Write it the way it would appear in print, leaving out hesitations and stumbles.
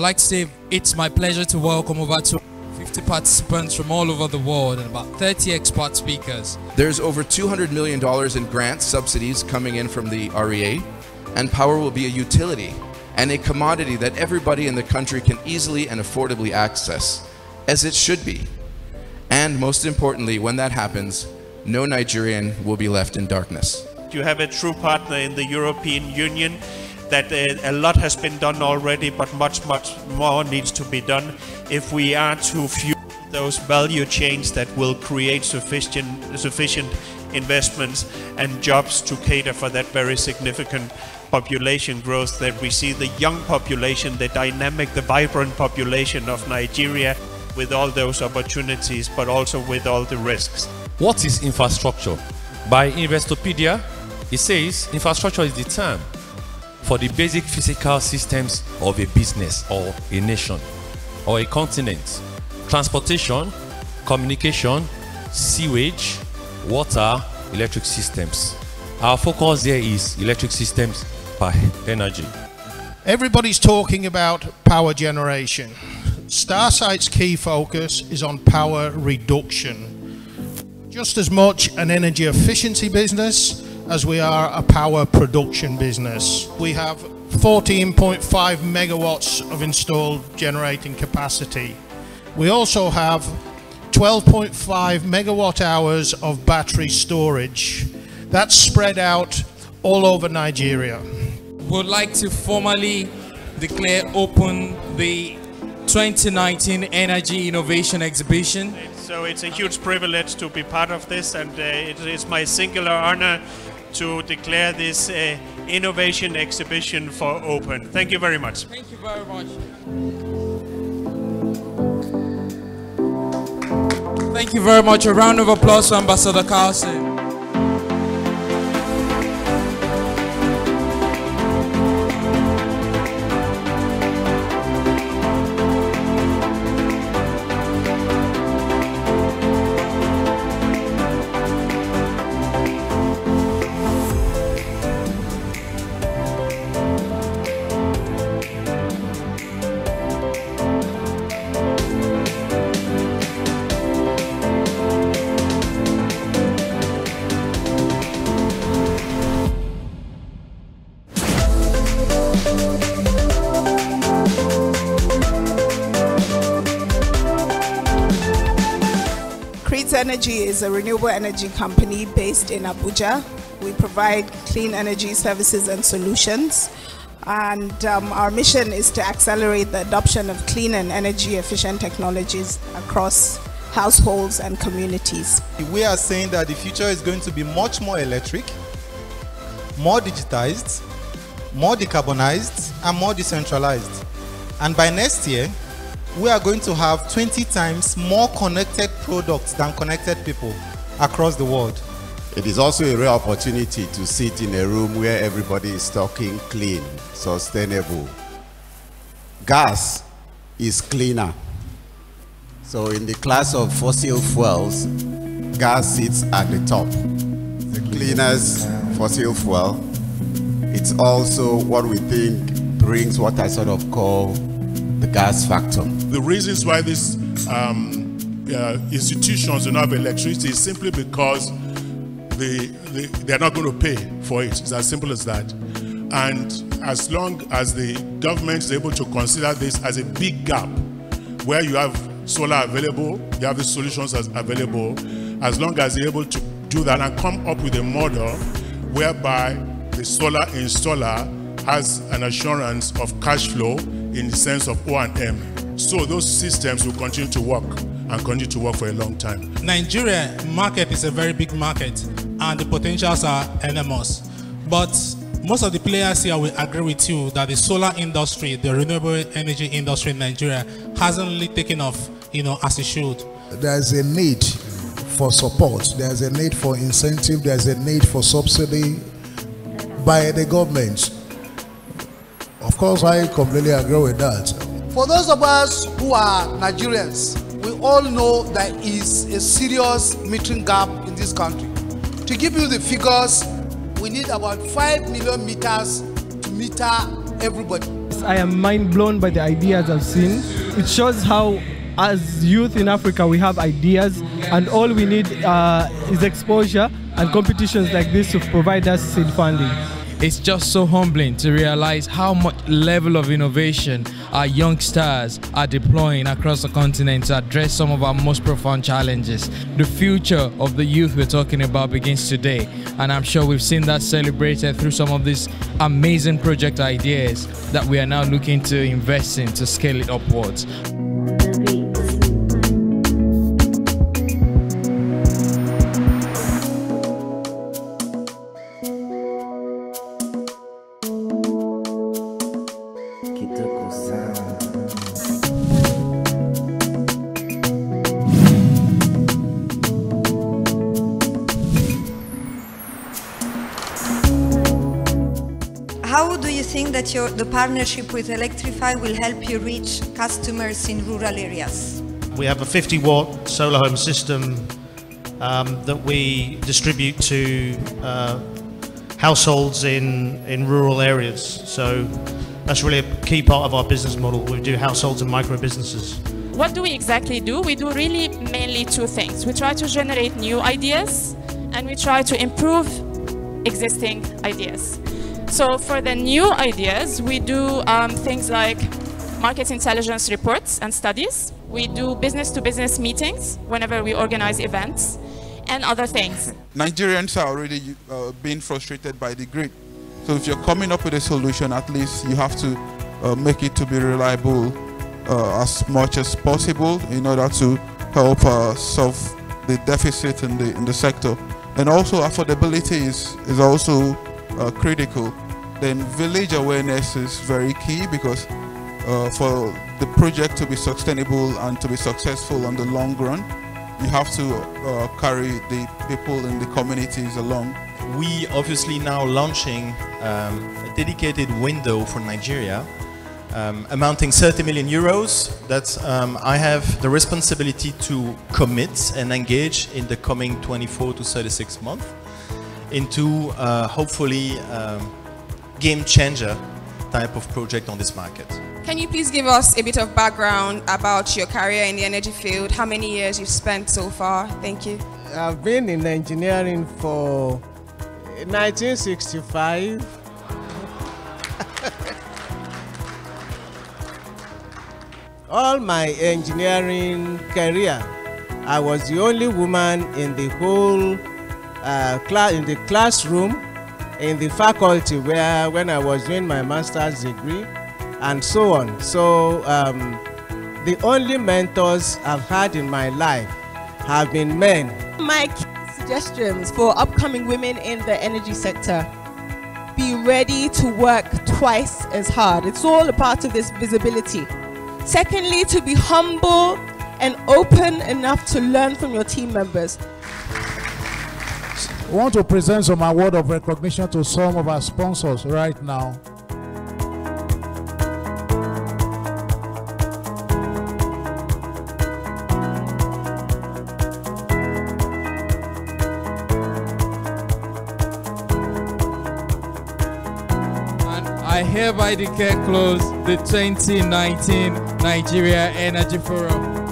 like to say it's my pleasure to welcome over 250 participants from all over the world and about 30 expert speakers. There's over $200 million in grants, subsidies coming in from the REA, and power will be a utility and a commodity that everybody in the country can easily and affordably access, as it should be. And most importantly, when that happens, no Nigerian will be left in darkness. You have a true partner in the European Union, that a lot has been done already, but much more needs to be done if we are to fuel those value chains that will create sufficient investments and jobs to cater for that very significant population growth that we see, the young population, the dynamic, the vibrant population of Nigeria, with all those opportunities, but also with all the risks. What is infrastructure? By Investopedia, it says infrastructure is the term for the basic physical systems of a business or a nation or a continent. Transportation, communication, sewage, water, electric systems. Our focus there is electric systems by energy. Everybody's talking about power generation. Starsight's key focus is on power reduction. Just as much an energy efficiency business as we are a power production business. We have 14.5 megawatts of installed generating capacity. We also have 12.5 megawatt hours of battery storage. That's spread out all over Nigeria. Would like to formally declare open the 2019 Energy Innovation Exhibition. So it's a huge privilege to be part of this, and it is my singular honor to declare this innovation exhibition for open. Thank you very much. Thank you very much. Thank you very much. A round of applause for Ambassador Carlson. Energy is a renewable energy company based in Abuja. We provide clean energy services and solutions, and our mission is to accelerate the adoption of clean and energy efficient technologies across households and communities. We are saying that the future is going to be much more electric, more digitized, more decarbonized, and more decentralized. And by next year, we are going to have 20 times more connected products than connected people across the world. It is also a rare opportunity to sit in a room where everybody is talking clean, sustainable. Gas is cleaner. So in the class of fossil fuels, gas sits at the top. The cleanest fossil fuel. It's also what we think brings what I sort of call the gas factor. The reasons why these institutions don't have electricity is simply because they're not going to pay for it. It's as simple as that. And as long as the government is able to consider this as a big gap, where you have solar available, you have the solutions available, as long as they're able to do that and come up with a model whereby the solar installer has an assurance of cash flow in the sense of O&M. So those systems will continue to work and continue to work for a long time. Nigeria market is a very big market and the potentials are enormous. But most of the players here will agree with you that the solar industry, the renewable energy industry in Nigeria hasn't really taken off, as it should. There's a need for support, there's a need for incentive, there's a need for subsidy by the government. Of course, I completely agree with that. For those of us who are Nigerians, we all know there is a serious metering gap in this country. To give you the figures, we need about 5 million meters to meter everybody. weeks, I am mind blown by the ideas I've seen. It shows how, as youth in Africa, we have ideas, and all we need is exposure and competitions like this to provide us seed funding. It's just so humbling to realize how much level of innovation our young stars are deploying across the continent to address some of our most profound challenges. The future of the youth we're talking about begins today, and I'm sure we've seen that celebrated through some of these amazing project ideas that we are now looking to invest in to scale it upwards. How do you think that the partnership with Electrify will help you reach customers in rural areas? We have a 50-watt solar home system that we distribute to households in rural areas. So that's really a key part of our business model. We do households and micro businesses. What do we exactly do? We do really mainly two things. We try to generate new ideas and we try to improve existing ideas. So for the new ideas, we do things like market intelligence reports and studies. We do business-to-business meetings whenever we organize events and other things. Nigerians are already being frustrated by the grid. So if you're coming up with a solution, at least you have to make it to be reliable as much as possible in order to help solve the deficit in the sector. And also affordability is also critical. Then village awareness is very key, because for the project to be sustainable and to be successful on the long run, you have to carry the people in the communities along. We obviously now launching a dedicated window for Nigeria amounting 30 million euros that I have the responsibility to commit and engage in the coming 24 to 36 months into hopefully game changer type of project on this market. Can you please give us a bit of background about your career in the energy field? How many years you've spent so far? Thank you. I've been in engineering for 1965. All my engineering career, I was the only woman in the whole classroom, in the faculty where when I was doing my master's degree, and so on. So the only mentors I've had in my life have been men. My suggestions for upcoming women in the energy sector: be ready to work twice as hard. It's all a part of this visibility. Secondly, to be humble and open enough to learn from your team members. I want to present some award of recognition to some of our sponsors right now. I hereby declare closed the 2019 Nigeria Energy Forum.